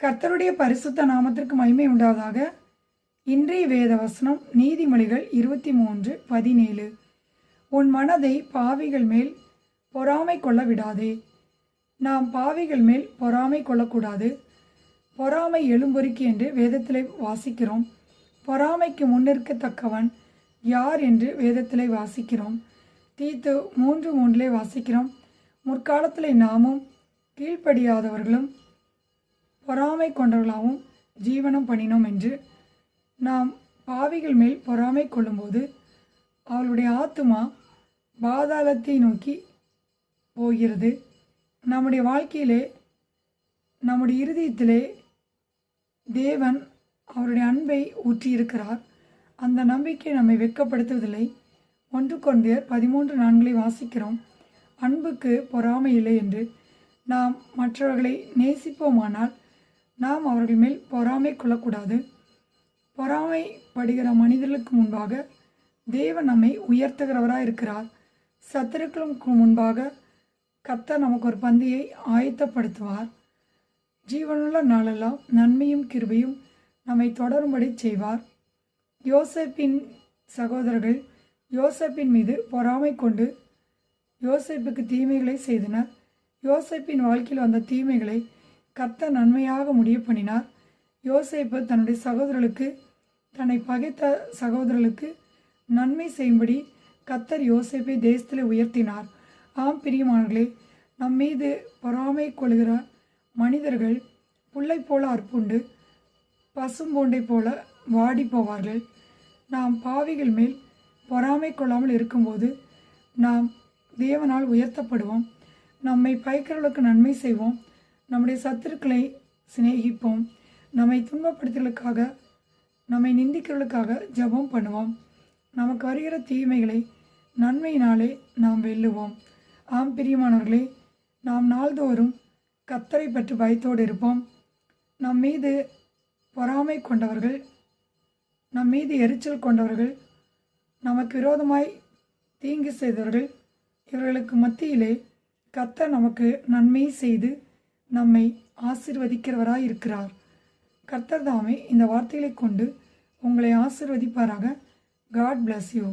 கர்த்தருடைய பரிசுத்த நாமத்திற்கு மகிமை உண்டாவதாக. இன்றைய வேத வசனம் நீதிமொழிகள் 23:17. உன் மனதை பாவிகள் மேல் பொறாமை கொள்ள விடாதே. நாம் பாவிகள் மேல் பொறாமை கொள்ளக்கூடாது. பொறாமை எழும்பொறிக்கு என்று வேதத்திலே வாசிக்கிறோம். பொறாமைக்கு முன்னிற்கத்தக்கவன் யார் என்று வேதத்திலே வாசிக்கிறோம். தீத்து 3:3 வாசிக்கிறோம். முற்காலத்திலே நாமும் கீழ்ப்படியாதவர்களும் பொறாமை கொண்டவர்களாகவும் ஜீவனம் பண்ணினோம் என்று. நாம் பாவிகள் மேல் பொறாமை கொள்ளும்போது அவளுடைய ஆத்துமா பாதாளத்தை நோக்கி போகிறது. நம்முடைய வாழ்க்கையிலே, நம்முடைய இருதயத்திலே தேவன் அவருடைய அன்பை ஊற்றியிருக்கிறார். அந்த நம்பிக்கை நம்மை வெட்கப்படுத்துவதில்லை. 1 கொரிந்தியர் 13:4 வாசிக்கிறோம். அன்புக்கு பொறாமை இல்லை என்று. நாம் மற்றவர்களை நேசிப்போமானால் நாம் அவர்கள் மேல் பொறாமை கொள்ளக்கூடாது. பொறாமைப்படுகிற மனிதர்களுக்கு முன்பாக தேவன் நம்மை உயர்த்துகிறவராக இருக்கிறார். சத்துருக்களுக்கு முன்பாக கர்த்தர் நமக்கு ஒரு பந்தியை ஆயத்தப்படுத்துவார். ஜீவனுள்ள நாளெல்லாம் நன்மையும் கிருபையும் நம்மை தொடரும்படி செய்வார். யோசேப்பின் சகோதரர்கள் யோசேப்பின் மீது பொறாமை கொண்டு யோசேப்புக்கு தீமைகளை செய்தனர். யோசேப்பின் வாழ்க்கையில் வந்த தீமைகளை கர்த்தர் நன்மையாக முடிய பண்ணினார். யோசேப்பு தன்னுடைய சகோதரர்களுக்கு, தன்னை பகைத்த சகோதரர்களுக்கு நன்மை செய்யும்படி கர்த்தர் யோசேப்பை தேசத்தில் உயர்த்தினார். ஆம் பிரியமானவர்களே, நம் மீது பொறாமை கொள்கிற மனிதர்கள் புல்லை போல அற்புண்டு, பசும்பொண்டை போல வாடி போவார்கள். நாம் பாவிகள் மேல் பொறாமை கொள்ளாமல் இருக்கும்போது நாம் தேவனால் உயர்த்தப்படுவோம். நம்மை பகைக்கிறவர்களுக்கு நன்மை செய்வோம். நம்முடைய சத்துருக்களை சிநேகிப்போம். நம்மை துன்பப்படுத்துகளுக்காக, நம்மை நிந்திக்கிறவர்களுக்காக ஜெபம் பண்ணுவோம். நமக்கு வருகிற தீமைகளை நன்மையினாலே நாம் வெல்லுவோம். ஆம் பிரியமானவர்களே, நாம் நாள்தோறும் கர்த்தரை பற்றி பயத்தோடு இருப்போம். நம் மீது பொறாமை கொண்டவர்கள், நம் மீது எரிச்சல் கொண்டவர்கள், நமக்கு விரோதமாய் தீங்கு செய்தவர்கள், இவர்களுக்கு மத்தியிலே கர்த்தர் நமக்கு நன்மை செய்து நம்மை ஆசீர்வதிக்கிறவராய் இருக்கிறார். கர்த்தர் தாமே இந்த வார்த்தைகளை கொண்டு உங்களை ஆசீர்வதிப்பாராக. God bless you.